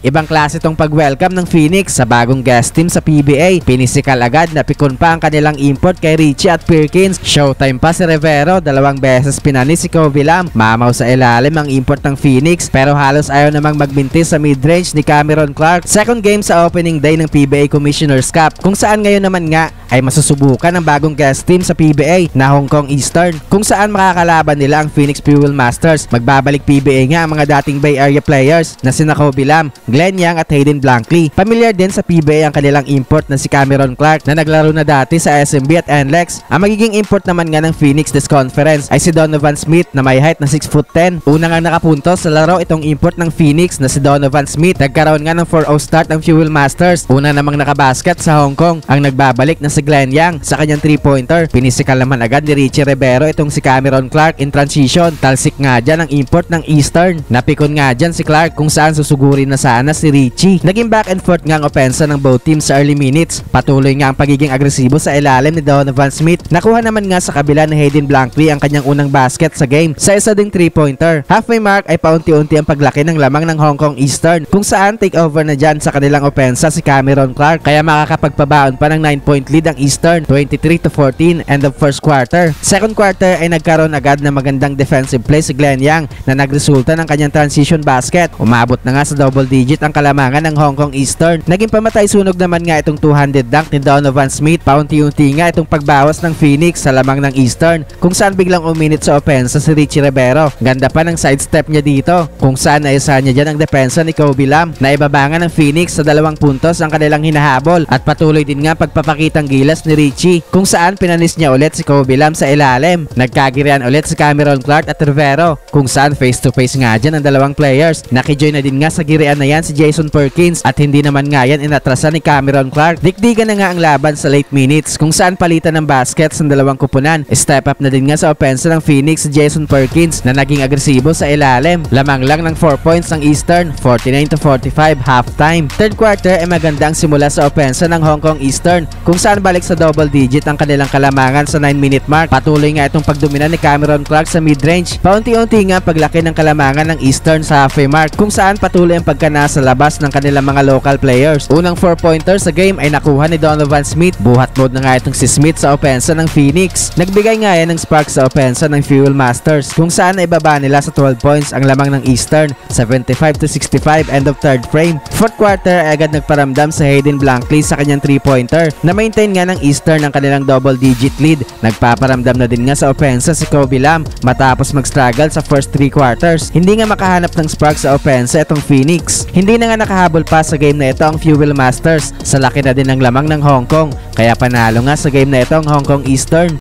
Ibang klase tong pag-welcome ng Phoenix sa bagong guest team sa PBA. Pinisikal agad na pikon pa ang kanilang import kay Richie at Perkins. Showtime pa si Rivero, 2 beses pinanis si Kobe Lam. Mamaw sa ilalim ang import ng Phoenix pero halos ayaw namang magbintis sa mid-range ni Cameron Clark. Second game sa opening day ng PBA Commissioner's Cup kung saan ngayon naman nga ay masusubukan ang bagong guest team sa PBA na Hong Kong Eastern kung saan makakalaban nila ang Phoenix Fuel Masters. Magbabalik PBA nga ang mga dating Bay Area players na sina Kobe Lam, Glenn Yang at Hayden Blankley. Familiar din sa PBA ang kanilang import na si Cameron Clark na naglaro na dati sa SMB at NLEX. Ang magiging import naman nga ng Phoenix this conference ay si Donovan Smith na may height na 6'10". Una nga nakapuntos sa laro itong import ng Phoenix na si Donovan Smith. Nagkaroon nga ng 4-0 start ng Fuel Masters. Una namang nakabasket sa Hong Kong ang nagbabalik na si Glenn Yang sa kanyang 3-pointer. Pinisikal naman agad ni Richie Rivero itong si Cameron Clark in transition. Talsik nga dyan ang import ng Eastern. Napikon nga dyan si Clark kung saan susugurin na sana si Richie. Naging back and forth nga ang opensa ng both teams sa early minutes. Patuloy nga ang pagiging agresibo sa ilalim ni Donovan Smith. Nakuha naman nga sa kabila ni Hayden Blankley ang kanyang unang basket sa game sa isa ding 3-pointer. Halfway mark ay paunti-unti ang paglaki ng lamang ng Hong Kong Eastern kung saan take over na dyan sa kanilang opensa si Cameron Clark kaya makakapagpabaon pa ng 9-point lead ang Eastern 23-14 end of first quarter. Second quarter ay nagkaroon agad ng magandang defensive play si Glenn Yang na nagresulta ng kanyang transition basket. Umabot na nga sa double digit ang kalamangan ng Hong Kong Eastern. Naging pamatay sunog naman nga itong 200 dunk ni Donovan Smith. Paunti-unti nga itong pagbawas ng Phoenix sa lamang ng Eastern kung saan biglang uminit sa opensa si Richie Rivero. Ganda pa ng sidestep niya dito kung saan naisahan niya dyan ang depensa ni Kobe Lam. Naibabangan ng Phoenix sa 2 puntos ang kanilang hinahabol at patuloy din nga pagpapakitang gilas ni Richie kung saan pinanis niya ulit si Kobe Lam sa ilalim. Nagkagirian ulit si Cameron Clark at Rivero kung saan face to face nga dyan ang 2 players. Nakijoin na din nga sa girian na yan si Jason Perkins at hindi naman nga yan inatrasan ni Cameron Clark. Dikdigan na nga ang laban sa late minutes kung saan palitan ng baskets ng 2 kupunan. Step up na din nga sa opensa ng Phoenix si Jason Perkins na naging agresibo sa ilalim. Lamang lang ng 4 points ng Eastern, 49-45 halftime. Third quarter ay magandang simula sa opensa ng Hong Kong Eastern kung saan balik sa double digit ang kanilang kalamangan sa 9-minute mark. Patuloy nga itong pagdomina ni Cameron Clark sa mid-range. Paunti-unti nga paglaki ng kalamangan ng Eastern sa halfway mark kung saan patuloy ang pagkana sa labas ng kanilang mga local players. Unang 4-pointer sa game ay nakuha ni Donovan Smith. Buhat mode na nga itong si Smith sa opensa ng Phoenix. Nagbigay nga yan ng spark sa opensa ng Fuel Masters kung saan naibaba nila sa 12 points ang lamang ng Eastern, 75-65 end of third frame. Fourth quarter ay agad nagparamdam sa Hayden Blankley sa kanyang 3-pointer. Na-maintain nga ng Eastern ang kanilang double-digit lead. Nagpaparamdam na din nga sa opensa si Kobe Lam matapos mag-struggle sa first 3 quarters. Hindi nga makahanap ng spark sa opensa itong Phoenix. Hindi na nga nakahabol pa sa game na ito ang Fuel Masters sa laki na din ng lamang ng Hong Kong. Kaya panalo nga sa game na ito ang Hong Kong Eastern.